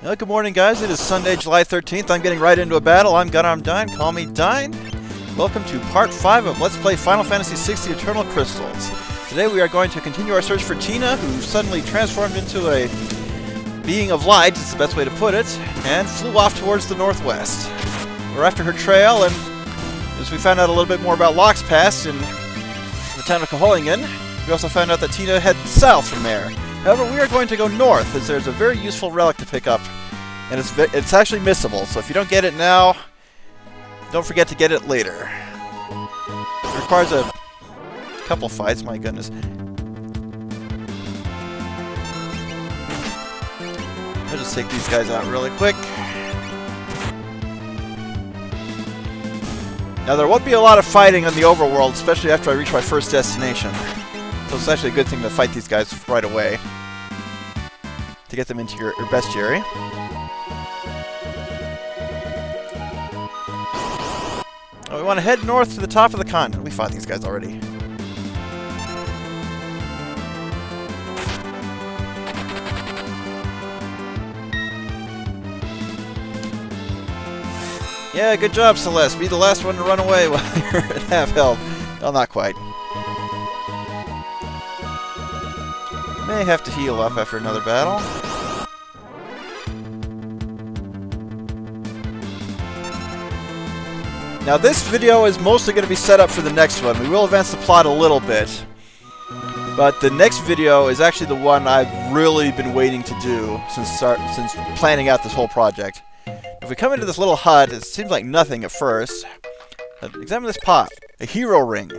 Good morning, guys. It is Sunday, July 13th. I'm getting right into a battle. I'm Dine. Call me Dine. Welcome to Part 5 of Let's Play Final Fantasy XVI Eternal Crystals. Today we are going to continue our search for Tina, who suddenly transformed into a being of light, is the best way to put it, and flew off towards the northwest. We're after her trail, and as we found out a little bit more about Locke's past in the town of Cahollingen, we also found out that Tina heads south from there. However, we are going to go north, as there's a very useful relic to pick up, and it's actually missable, so if you don't get it now, don't forget to get it later. It requires a couple fights, my goodness. I'll just take these guys out really quick. Now, there won't be a lot of fighting on the overworld, especially after I reach my first destination. So it's actually a good thing to fight these guys right away to get them into your bestiary. Oh, we want to head north to the top of the continent. We fought these guys already. Yeah, good job, Celeste. Be the last one to run away while you're at half health. Well, not quite. May have to heal up after another battle. Now this video is mostly going to be set up for the next one. We will advance the plot a little bit. But the next video is actually the one I've really been waiting to do since planning out this whole project. If we come into this little hut, it seems like nothing at first. Examine this pot. A hero ring.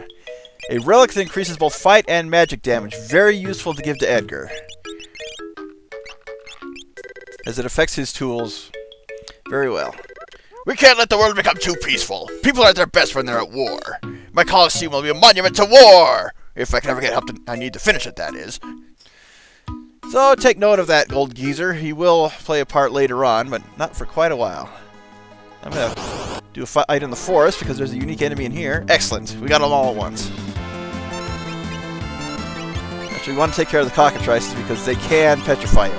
A relic that increases both fight and magic damage. Very useful to give to Edgar, as it affects his tools very well. We can't let the world become too peaceful. People are at their best when they're at war. My Colosseum will be a monument to war! If I can ever get help I need to finish it, that is. So take note of that, old geezer. He will play a part later on, but not for quite a while. I'm going to do a fight in the forest because there's a unique enemy in here. Excellent. We got them all at once. Actually, we want to take care of the cockatrices because they can petrify you.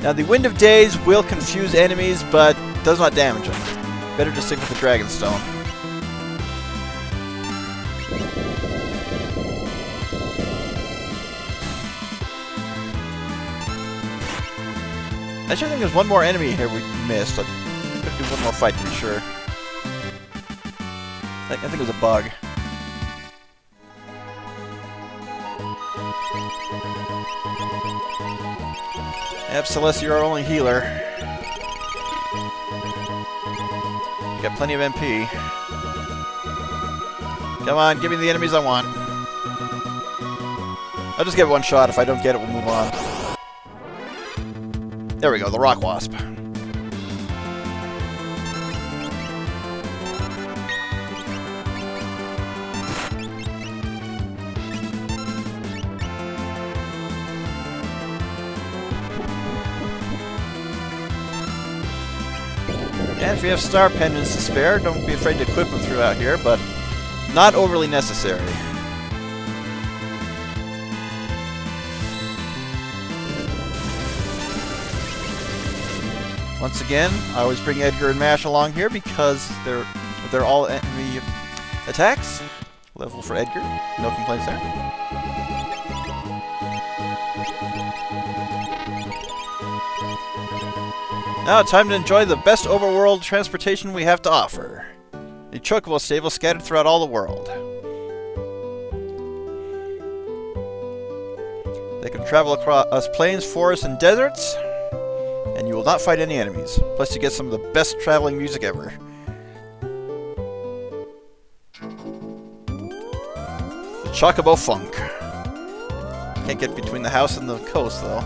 Now, the Wind of Days will confuse enemies, but does not damage them. Better just stick with the Dragonstone. I actually think there's one more enemy here we missed. I'll do one more fight to be sure. I think it was a bug. Yep, Celeste, you're our only healer. You got plenty of MP. Come on, give me the enemies I want. I'll just give it one shot. If I don't get it, we'll move on. There we go, the Rock Wasp. And if you have star pendants to spare, don't be afraid to equip them throughout here, but not overly necessary. Once again, I always bring Edgar and Mash along here because they're all enemy attacks. Level for Edgar, no complaints there. Now, time to enjoy the best overworld transportation we have to offer. The chocobo stable scattered throughout all the world. They can travel across plains, forests, and deserts, and you will not fight any enemies. Plus, you get some of the best traveling music ever. The Chocobo Funk. Can't get between the house and the coast, though.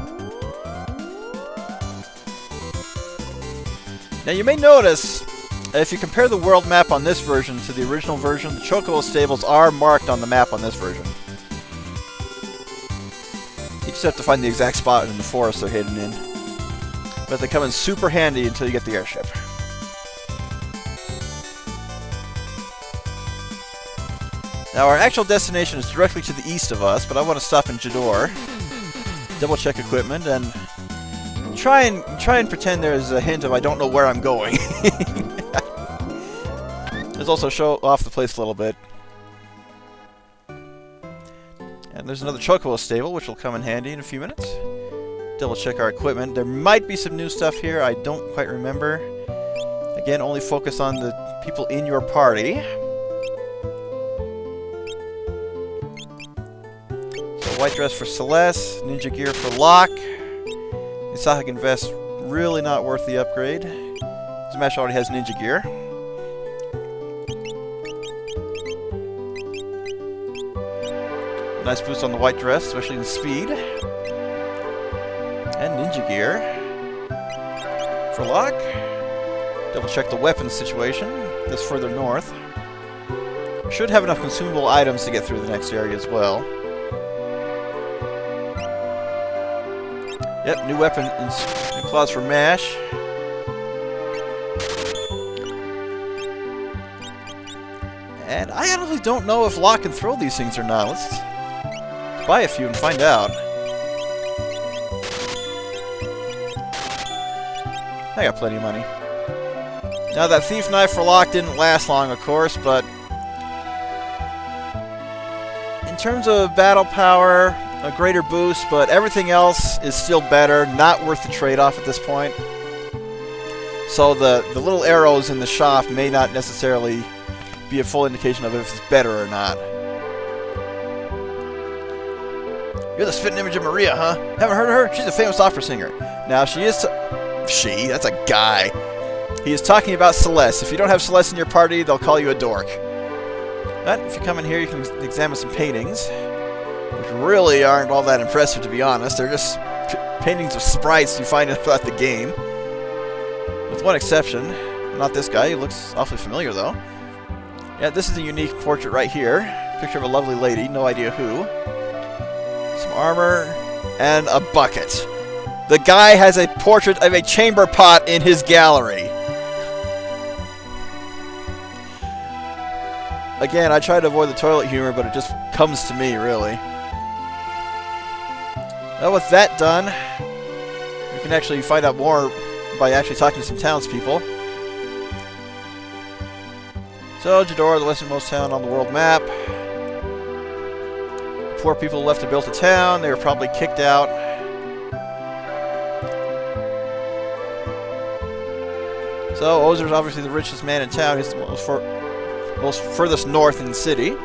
Now you may notice, if you compare the world map on this version to the original version, the Chocobo stables are marked on the map on this version. You just have to find the exact spot in the forest they're hidden in. But they come in super handy until you get the airship. Now our actual destination is directly to the east of us, but I want to stop in Jidor, double check equipment, and try and pretend there's a hint of I don't know where I'm going. Let's also show off the place a little bit. And there's another Chocobo stable, which will come in handy in a few minutes. Double check our equipment. There might be some new stuff here. I don't quite remember. Again, only focus on the people in your party. So white dress for Celeste, ninja gear for Locke. Isahagan vest, really not worth the upgrade. Smash already has ninja gear. Nice boost on the white dress, especially in speed. And ninja gear for Locke. Double check the weapons situation. This further north. Should have enough consumable items to get through the next area as well. Yep, new weapon and new claws for Mash. And I honestly don't know if Locke can throw these things or not. Let's buy a few and find out. I got plenty of money. Now that Thief Knife for Locke didn't last long, of course, but in terms of battle power, a greater boost, but everything else is still better. Not worth the trade-off at this point. So the little arrows in the shop may not necessarily be a full indication of if it's better or not. You're the spitting image of Maria, huh? Haven't heard of her? She's a famous opera singer. Now, she is... That's a guy. He is talking about Celeste. If you don't have Celeste in your party, they'll call you a dork. But if you come in here, you can examine some paintings, which really aren't all that impressive, to be honest. They're just paintings of sprites you find throughout the game. With one exception. Not this guy. He looks awfully familiar, though. Yeah, this is a unique portrait right here. Picture of a lovely lady. No idea who. Some armor. And a bucket. The guy has a portrait of a chamber pot in his gallery. Again, I try to avoid the toilet humor, but it just comes to me, really. Well, with that done, you can actually find out more by actually talking to some townspeople. So, Jidor, the westernmost town on the world map. Poor people left to build a town. They were probably kicked out. So, Ozer's obviously the richest man in town. He's the most furthest north in the city.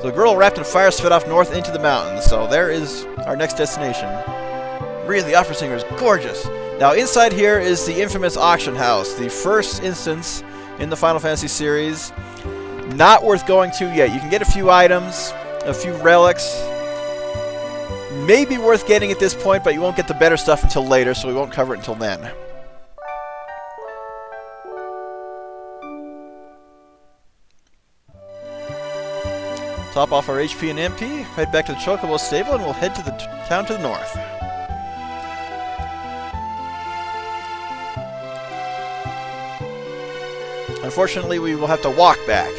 So, a girl wrapped in fire sped off north into the mountains. So, there is our next destination. Maria, the opera singer, is gorgeous. Now, inside here is the infamous auction house. The first instance in the Final Fantasy series. Not worth going to yet. You can get a few items, a few relics. Maybe worth getting at this point, but you won't get the better stuff until later, so we won't cover it until then. Top off our HP and MP, head back to the Chocobo stable, and we'll head to the town to the north. Unfortunately, we will have to walk back.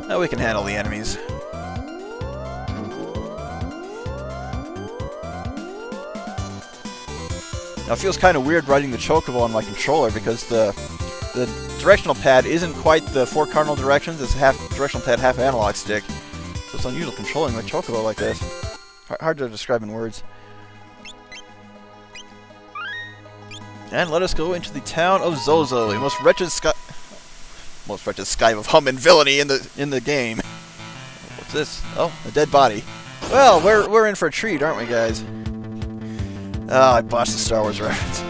Now we can handle the enemies. Now it feels kind of weird riding the Chocobo on my controller because the directional pad isn't quite the 4 cardinal directions. It's half directional pad, half analog stick. So it's unusual controlling the Chocobo like this. Hard to describe in words. And let us go into the town of Zozo, the most wretched sky of hum and villainy in the game. What's this? Oh, a dead body. Well, we're in for a treat, aren't we, guys? Oh, I botched the Star Wars reference.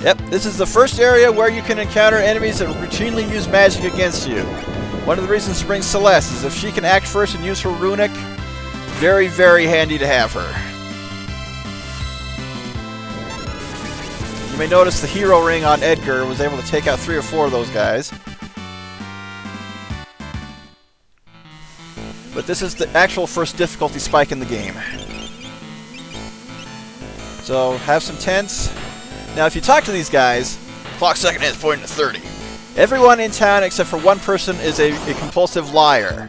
Yep, this is the first area where you can encounter enemies that routinely use magic against you. One of the reasons to bring Celeste is if she can act first and use her runic, very, very handy to have her. You may notice the hero ring on Edgar was able to take out 3 or 4 of those guys. But this is the actual first difficulty spike in the game. So, have some tents. Now, if you talk to these guys, Clock second hand is pointing to 30. Everyone in town except for one person is a compulsive liar.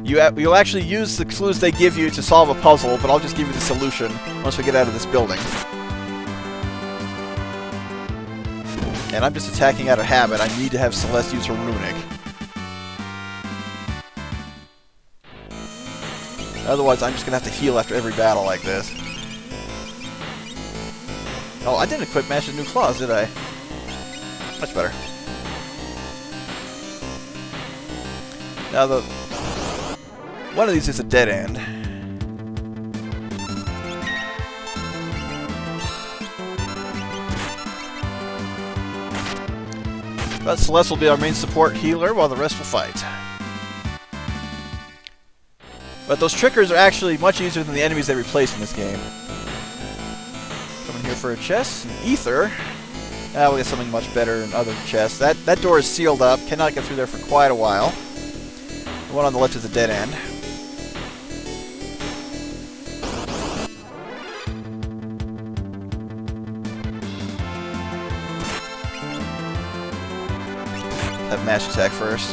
You'll actually use the clues they give you to solve a puzzle, but I'll just give you the solution once we get out of this building. And I'm just attacking out of habit. I need to have Celeste use her runic. Otherwise, I'm just going to have to heal after every battle like this. Oh, I didn't equip Mash's new claws, did I? Much better. Now one of these is a dead end. But Celeste will be our main support healer while the rest will fight. But those trickers are actually much easier than the enemies they replace in this game. Coming here for a chest. An ether. We'll get something much better in other chests. That door is sealed up. Cannot get through there for quite a while. The one on the left is a dead end. Have mash attack first.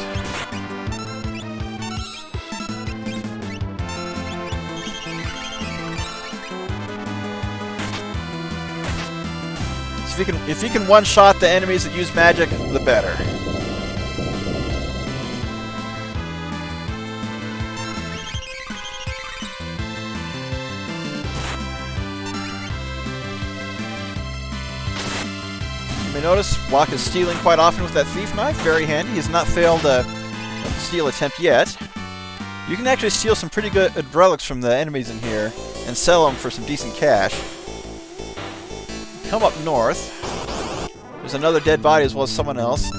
So if you can one-shot the enemies that use magic, the better. You may notice Locke is stealing quite often with that thief knife. Very handy. He has not failed a steal attempt yet. You can actually steal some pretty good relics from the enemies in here and sell them for some decent cash. Come up north. There's another dead body as well as someone else.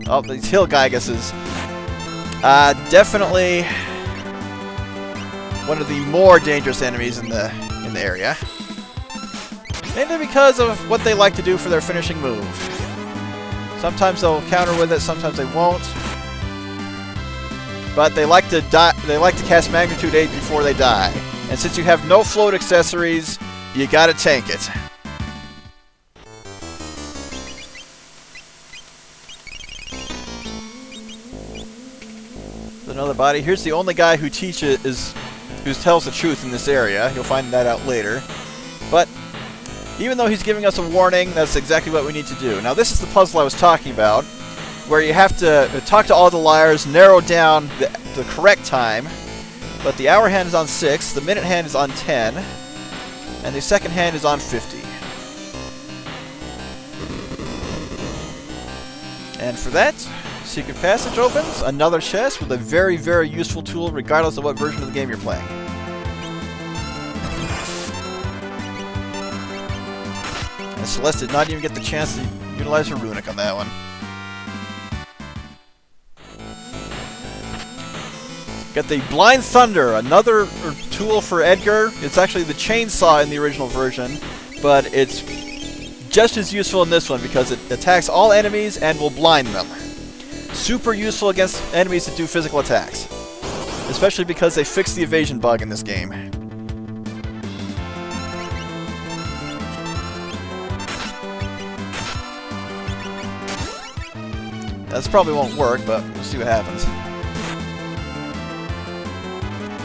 Oh, these hill Gyguses. Definitely one of the more dangerous enemies in the area. Mainly because of what they like to do for their finishing move. Sometimes they'll counter with it, sometimes they won't. But they like to cast Magnitude 8 before they die. And since you have no float accessories, you gotta tank it. Another body. Here's the only guy who tells the truth in this area. You'll find that out later. But even though he's giving us a warning, that's exactly what we need to do. Now this is the puzzle I was talking about, where you have to talk to all the liars, narrow down the correct time. But the hour hand is on 6, the minute hand is on 10, and the second hand is on 50. And for that, secret passage opens, another chest with a very, very useful tool regardless of what version of the game you're playing. And Celeste did not even get the chance to utilize her runic on that one. Got the Blind Thunder, another tool for Edgar. It's actually the chainsaw in the original version, but it's just as useful in this one because it attacks all enemies and will blind them. Super useful against enemies that do physical attacks. Especially because they fixed the evasion bug in this game. This probably won't work, but we'll see what happens.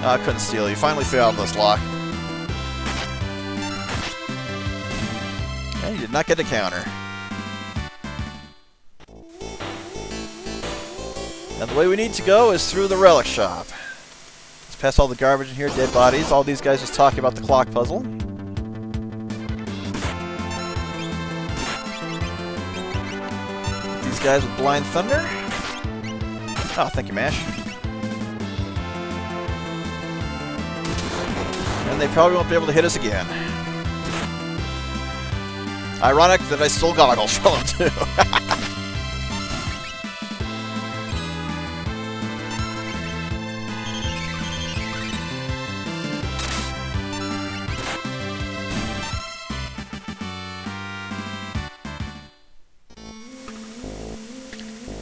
Oh, I couldn't steal. You finally failed this lock. And you did not get a counter. Now the way we need to go is through the relic shop. Let's pass all the garbage in here, dead bodies. All these guys just talking about the clock puzzle. These guys with Blind Thunder. Oh, thank you, Mash. And they probably won't be able to hit us again. Ironic that I stole goggles from them, too.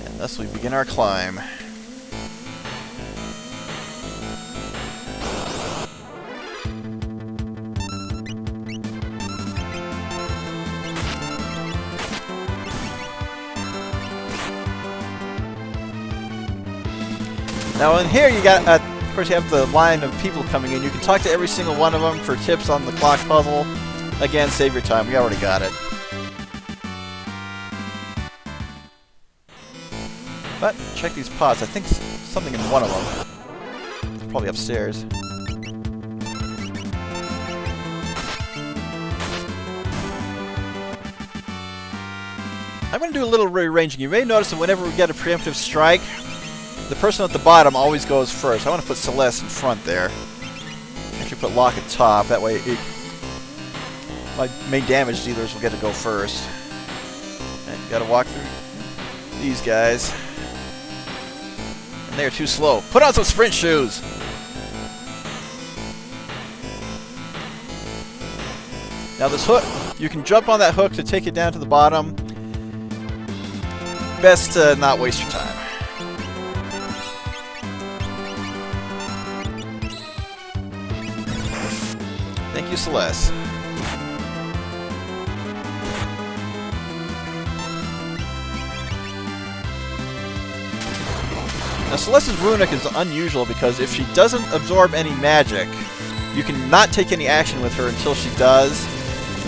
And thus we begin our climb. Now in here you got, of course you have the line of people coming in. You can talk to every single one of them for tips on the clock puzzle. Again, save your time. We already got it. But check these pots. I think something in one of them. It's probably upstairs. I'm going to do a little rearranging. You may notice that whenever we get a preemptive strike, the person at the bottom always goes first. I want to put Celeste in front there. Actually put Locke at top. That way my main damage dealers will get to go first. And you got to walk through these guys. And they're too slow. Put on some sprint shoes! Now this hook, you can jump on that hook to take it down to the bottom. Best to not waste your time. Thank you, Celeste. Now Celeste's runic is unusual because if she doesn't absorb any magic, you can not take any action with her until she does.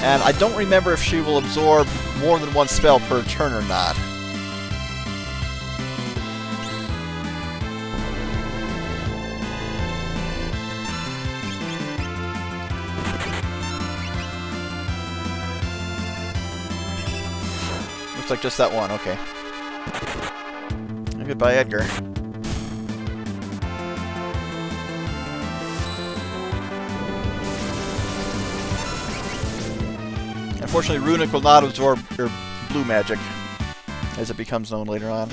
And I don't remember if she will absorb more than one spell per turn or not. Looks like just that one, okay. And goodbye, Edgar. Unfortunately, runic will not absorb your blue magic, as it becomes known later on.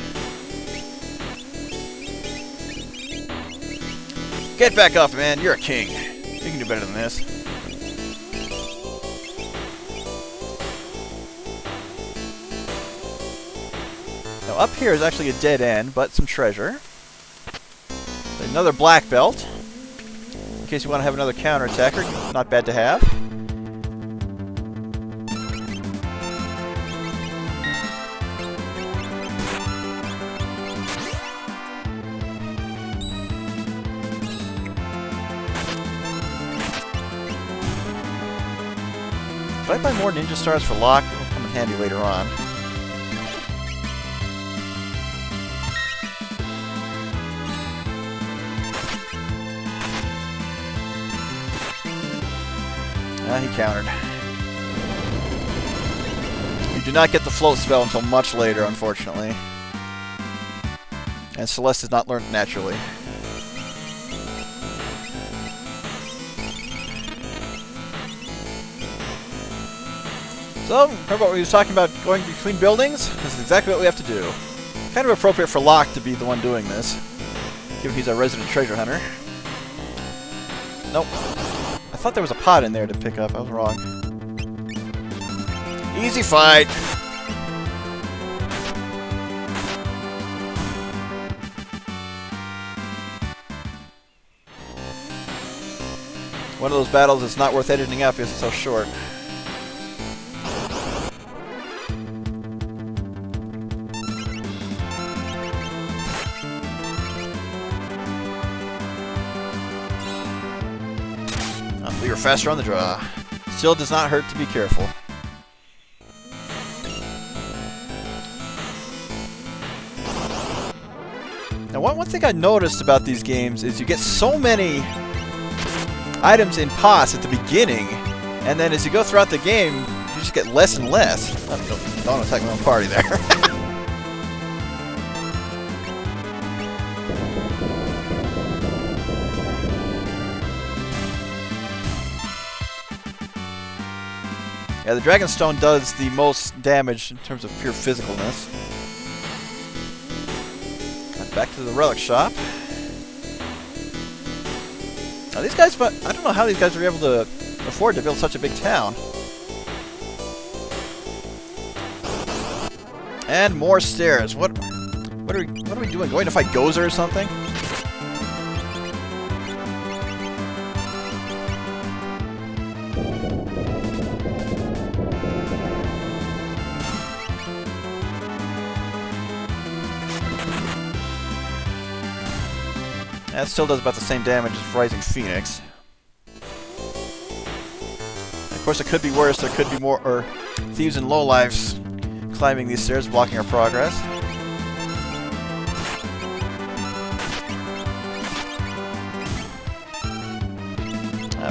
Get back up, man. You're a king. You can do better than this. Now, up here is actually a dead end, but some treasure. Another black belt. In case you want to have another counterattacker, not bad to have. If I buy more ninja stars for Locke, it'll come in handy later on. He countered. You do not get the float spell until much later, unfortunately. And Celeste has not learned naturally. So, remember what we were talking about going between buildings? This is exactly what we have to do. Kind of appropriate for Locke to be the one doing this, given he's our resident treasure hunter. Nope. I thought there was a pot in there to pick up. I was wrong. Easy fight! One of those battles that's not worth editing up because it's so short. We were faster on the draw. Still does not hurt to be careful. Now, one thing I noticed about these games is you get so many items in pots at the beginning, and then as you go throughout the game, you just get less and less. Don't want to attack my own party there. Yeah, the Dragonstone does the most damage in terms of pure physicalness. Back to the relic shop. Now these guys, but I don't know how these guys are able to afford to build such a big town. And more stairs. What are we doing? Going to fight Gozer or something? That still does about the same damage as Rising Phoenix. Of course, it could be worse. There could be more thieves and lowlifes climbing these stairs, blocking our progress.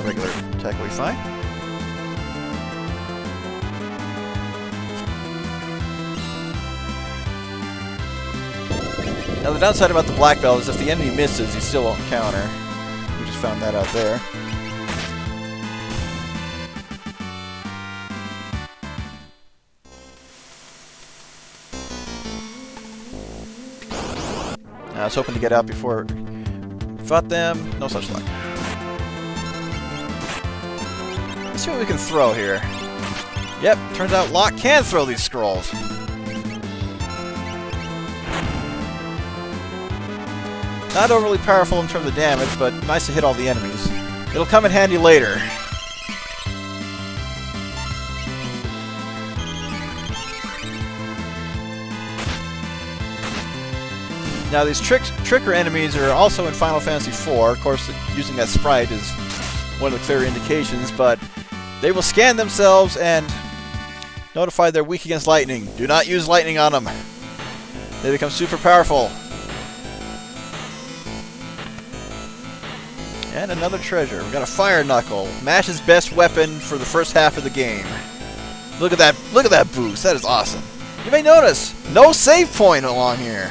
Regular attack will be fine. Now the downside about the black belt is if the enemy misses, he still won't counter. We just found that out there. I was hoping to get out before we fought them. No such luck. Let's see what we can throw here. Yep, turns out Locke can throw these scrolls. Not overly powerful in terms of damage, but nice to hit all the enemies. It'll come in handy later. Now these tricker enemies are also in Final Fantasy IV. Of course, using that sprite is one of the clear indications, but they will scan themselves and notify they're weak against lightning. Do not use lightning on them. They become super powerful. And another treasure. We got a fire knuckle. Mash's best weapon for the first half of the game. Look at that! Look at that boost. That is awesome. You may notice no save point along here.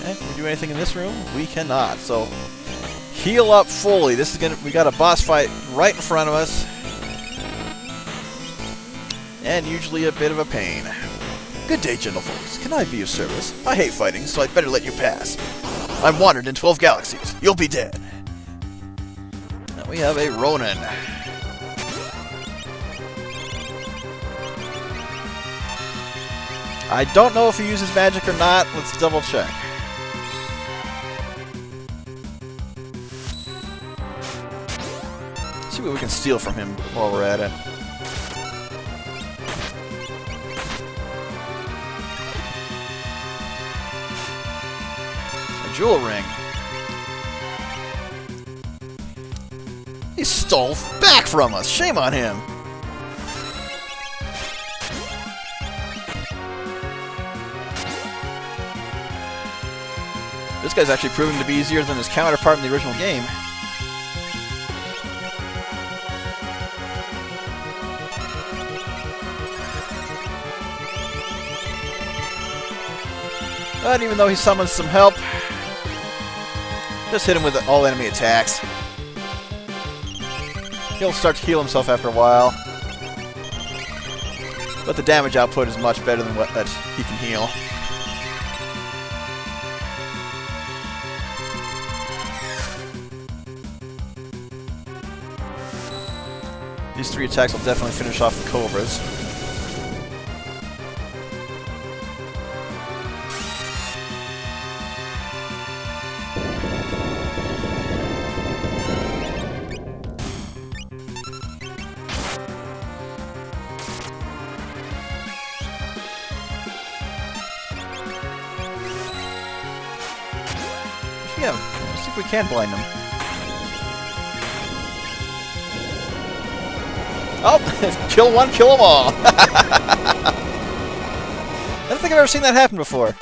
Can we do anything in this room? We cannot. So heal up fully. This is gonna. We got a boss fight right in front of us, and usually a bit of a pain. Good day, gentle folks. Can I be of service? I hate fighting, so I'd better let you pass. I'm wandered in 12 galaxies. You'll be dead. Now we have a Ronin. I don't know if he uses magic or not. Let's double check. See what we can steal from him while we're at it. Jewel ring. He stole back from us. Shame on him. This guy's actually proving to be easier than his counterpart in the original game. But even though he summons some help, just hit him with all enemy attacks. He'll start to heal himself after a while. But the damage output is much better than what that he can heal. These 3 attacks will definitely finish off the Cobras. Yeah, let's see if we can blind them. Oh! Kill one, kill them all! I don't think I've ever seen that happen before.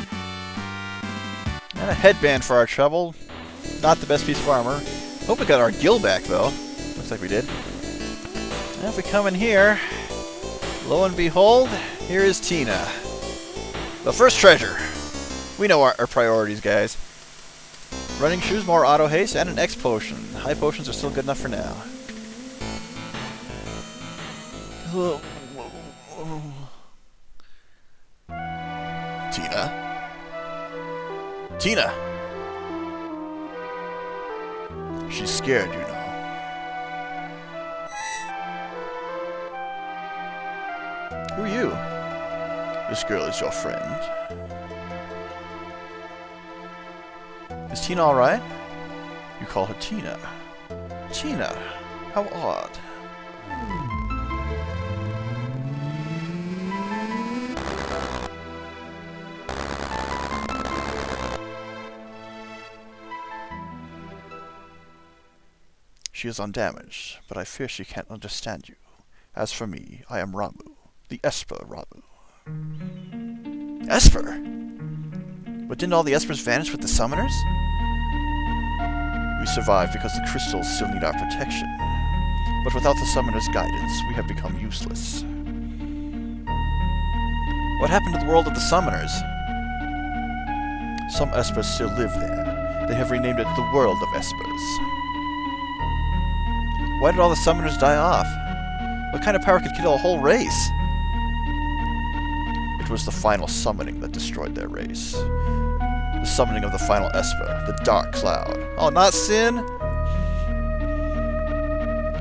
And a headband for our trouble. Not the best piece of armor. Hope we got our gil back, though. Looks like we did. And if we come in here, lo and behold, here is Tina. The first treasure. We know our priorities, guys. Running shoes, more auto haste, and an X potion. High potions are still good enough for now. Tina? Tina! She's scared, you know. Who are you? This girl is your friend. Is Tina alright? You call her Tina. Tina? How odd. She is undamaged, but I fear she can't understand you. As for me, I am Ramu, the Esper Ramu. Esper? But didn't all the Espers vanish with the summoners? We survived because the crystals still need our protection. But without the summoners' guidance, we have become useless. What happened to the world of the summoners? Some Espers still live there. They have renamed it the World of Espers. Why did all the summoners die off? What kind of power could kill a whole race? It was the final summoning that destroyed their race. The summoning of the final Esper, the Dark Cloud. Oh, not Sin?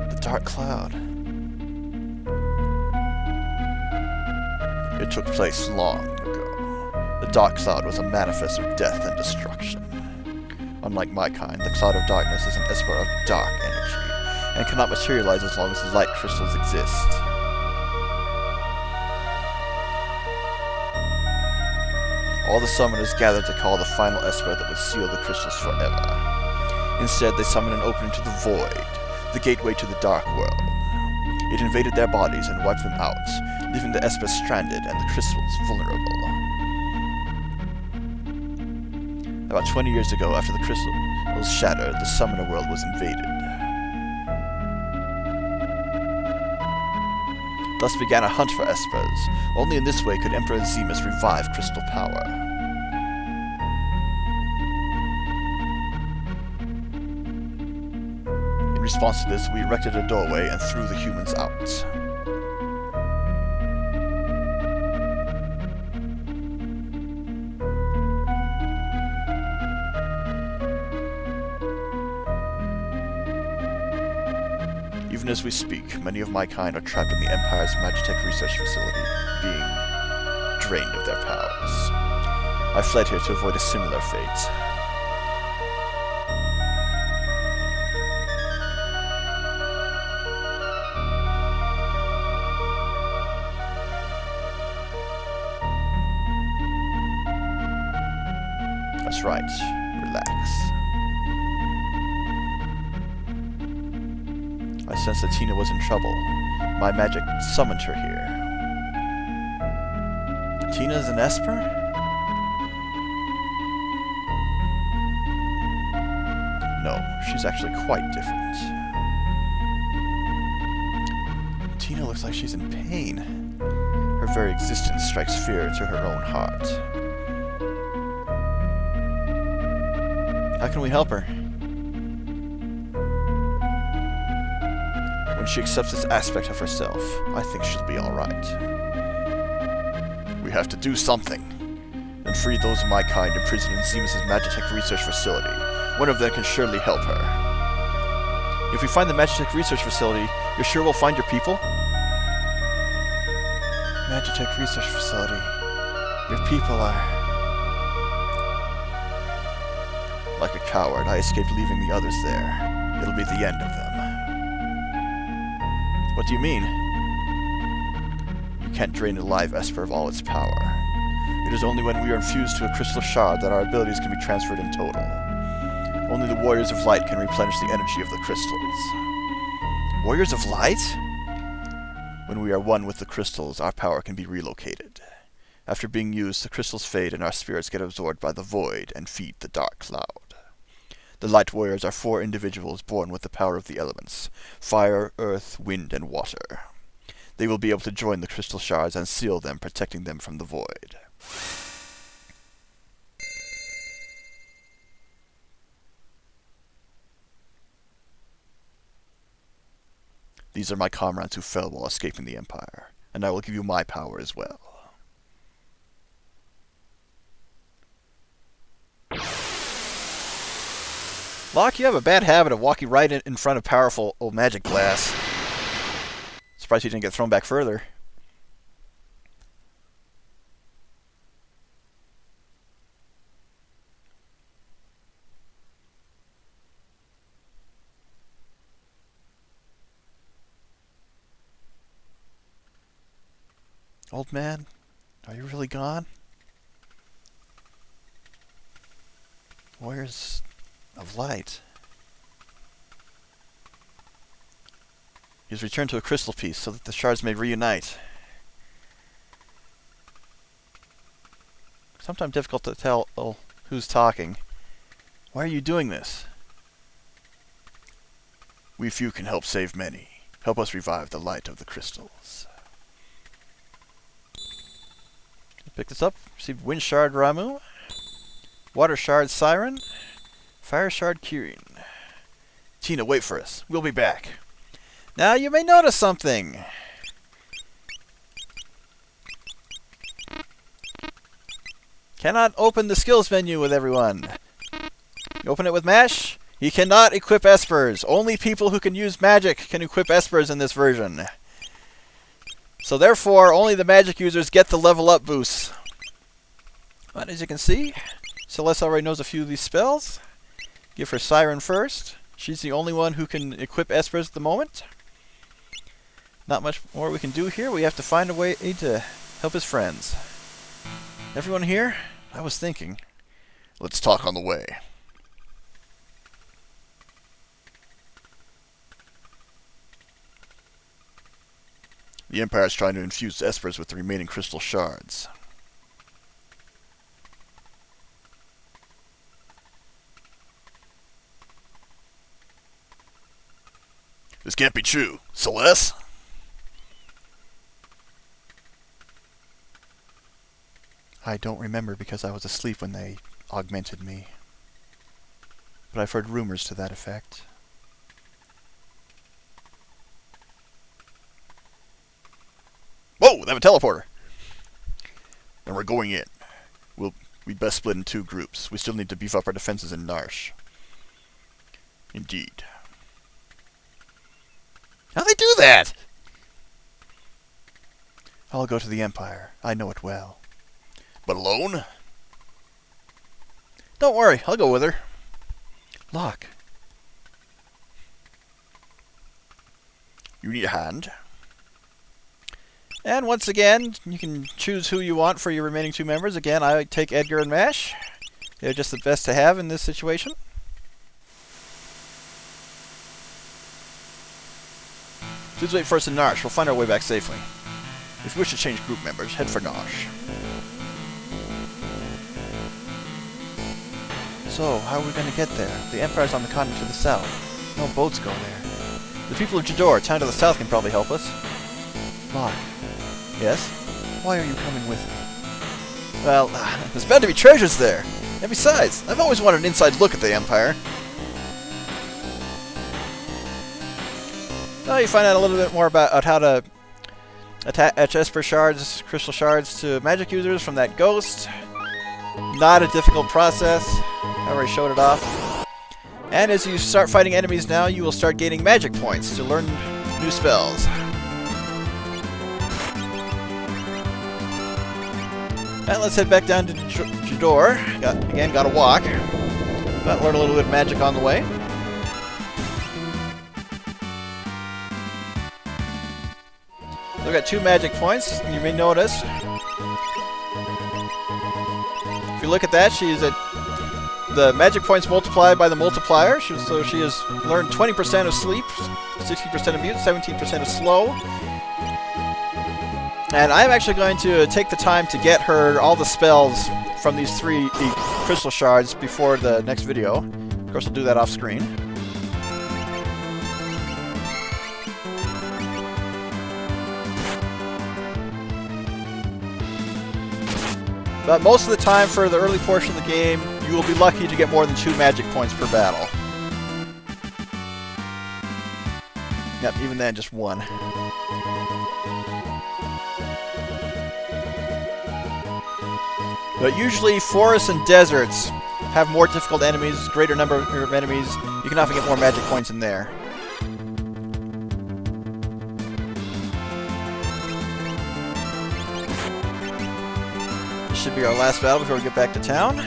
The Dark Cloud. It took place long ago. The Dark Cloud was a manifest of death and destruction. Unlike my kind, the Cloud of Darkness is an Esper of dark energy, and cannot materialize as long as the light crystals exist. All the summoners gathered to call the final Esper that would seal the crystals forever. Instead, they summoned an opening to the Void, the gateway to the Dark World. It invaded their bodies and wiped them out, leaving the Espers stranded and the crystals vulnerable. About 20 years ago, after the crystals shattered, the summoner world was invaded. Thus began a hunt for Espers. Only in this way could Emperor Zemus revive crystal power. In response to this, we erected a doorway and threw the humans out. Even as we speak, many of my kind are trapped in the Empire's Magitech research facility, being drained of their powers. I fled here to avoid a similar fate. That's right. Relax. I sensed that Tina was in trouble. My magic summoned her here. Tina is an Esper? No, she's actually quite different. Tina looks like she's in pain. Her very existence strikes fear into her own heart. How can we help her? When she accepts this aspect of herself, I think she'll be alright. We have to do something. And free those of my kind imprisoned in Zemus' Magitech research facility. One of them can surely help her. If we find the Magitech research facility, you're sure we'll find your people? Magitech research facility. Your people are... Like a coward, I escaped leaving the others there. It'll be the end of them. What do you mean? You can't drain a live Esper of all its power. It is only when we are infused to a crystal shard that our abilities can be transferred in total. Only the Warriors of Light can replenish the energy of the crystals. Warriors of Light? When we are one with the crystals, our power can be relocated. After being used, the crystals fade and our spirits get absorbed by the Void and feed the Dark Cloud. The Light Warriors are 4 individuals born with the power of the elements: fire, earth, wind, and water. They will be able to join the crystal shards and seal them, protecting them from the Void. These are my comrades who fell while escaping the Empire, and I will give you my power as well. Locke, you have a bad habit of walking right in front of powerful old magic glass. Surprised you didn't get thrown back further. Old man, are you really gone? Warriors of Light. He has returned to a crystal piece so that the shards may reunite. Sometimes difficult to tell who's talking. Why are you doing this? We few can help save many. Help us revive the light of the crystals. Pick this up. Received Wind Shard Ramu. Water Shard Siren. Fire Shard Kirin. Tina, wait for us. We'll be back. Now you may notice something. Cannot open the skills menu with everyone. You open it with mash. You cannot equip espers. Only people who can use magic can equip espers in this version. So therefore, only the magic users get the level up boosts. But as you can see, Celeste already knows a few of these spells. Give her Siren first. She's the only one who can equip espers at the moment. Not much more we can do here. We have to find a way to help his friends. Everyone here? I was thinking. Let's talk on the way. The Empire is trying to infuse espers with the remaining crystal shards. This can't be true. Celeste? I don't remember because I was asleep when they augmented me. But I've heard rumors to that effect. Whoa, they have a teleporter. And we're going in. We'd best split in 2 groups. We still need to beef up our defenses in Narsh. Indeed. How'd they do that? I'll go to the Empire. I know it well. But alone? Don't worry, I'll go with her. Lock. You need a hand? And once again, you can choose who you want for your remaining 2 members. Again, I take Edgar and Mash. They're just the best to have in this situation. Please wait for us in Narsh. We'll find our way back safely. If you wish to change group members, head for Narsh. So, how are we going to get there? The Empire's on the continent to the south. No boats go there. The people of Jidor, town to the south, can probably help us. Locke. Yes? Why are you coming with me? Well, there's bound to be treasures there. And besides, I've always wanted an inside look at the Empire. Now you find out a little bit more about how to attach Esper shards, crystal shards to magic users from that ghost. Not a difficult process. I already showed it off. And as you start fighting enemies now, you will start gaining magic points to learn new spells. And let's head back down to Jidor. Again, gotta walk. But learn a little bit of magic on the way. We've got 2 magic points. You may notice. If you look at that, she is at the magic points multiplied by the multiplier. So she has learned 20% of sleep, 60% of mute, 17% of slow. And I'm actually going to take the time to get her all the spells from these 3 crystal shards before the next video. Of course, I'll do that off screen. But most of the time for the early portion of the game, you will be lucky to get more than 2 magic points per battle. Yep, even then, just 1. But usually forests and deserts have more difficult enemies, greater number of enemies. You can often get more magic points in there. This should be our last battle before we get back to town.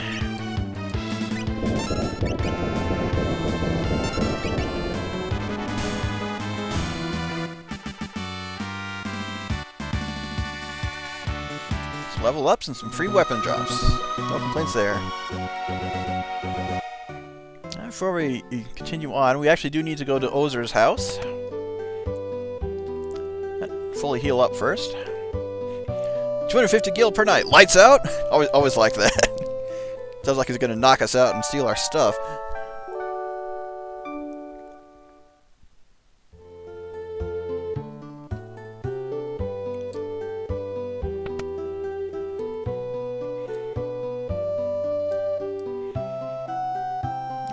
Level ups and some free weapon drops. No complaints there. Before we continue on, we actually do need to go to Ozer's house. fully heal up first. 250 gil per night. Lights out? Always like that. Sounds like he's going to knock us out and steal our stuff.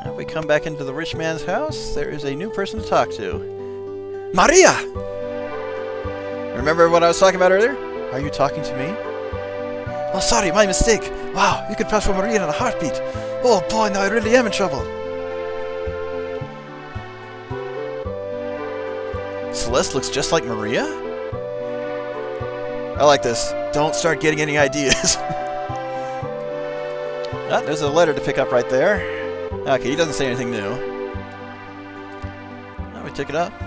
If we come back into the rich man's house, there is a new person to talk to. Maria! Remember what I was talking about earlier? Are you talking to me? Oh, sorry, my mistake. Wow, you could pass for Maria in a heartbeat. Oh boy, now I really am in trouble. Celeste looks just like Maria? I like this. Don't start getting any ideas. Ah, there's a letter to pick up right there. Okay, he doesn't say anything new. Oh, we took it up.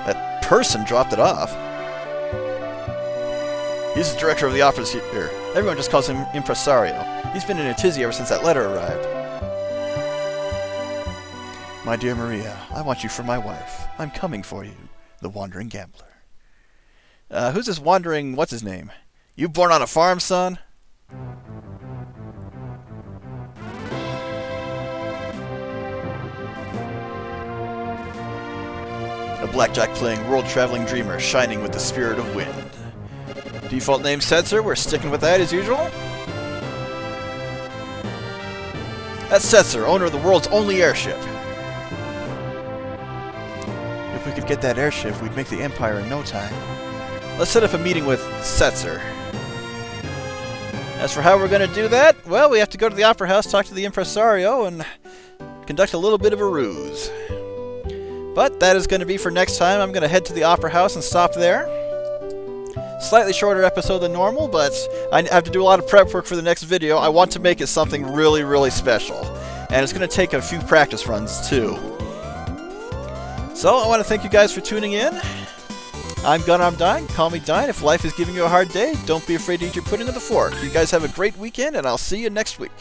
That person dropped it off. He's the director of the office here. Everyone just calls him Impresario. He's been in a tizzy ever since that letter arrived. My dear Maria, I want you for my wife. I'm coming for you, the wandering gambler. Who's this wandering, what's his name? You born on a farm, son? A blackjack playing world-traveling dreamer shining with the spirit of wind. Default name Setzer, we're sticking with that as usual. That's Setzer, owner of the world's only airship. If we could get that airship, we'd make the Empire in no time. Let's set up a meeting with Setzer. As for how we're going to do that, well, we have to go to the Opera House, talk to the Impresario, and conduct a little bit of a ruse. But that is going to be for next time. I'm going to head to the Opera House and stop there. Slightly shorter episode than normal, but I have to do a lot of prep work for the next video. I want to make it something really, really special. And it's going to take a few practice runs, too. So, I want to thank you guys for tuning in. I'm Gunnar, I'm Dying. Call me Dying. If life is giving you a hard day, don't be afraid to eat your pudding with a fork. You guys have a great weekend, and I'll see you next week.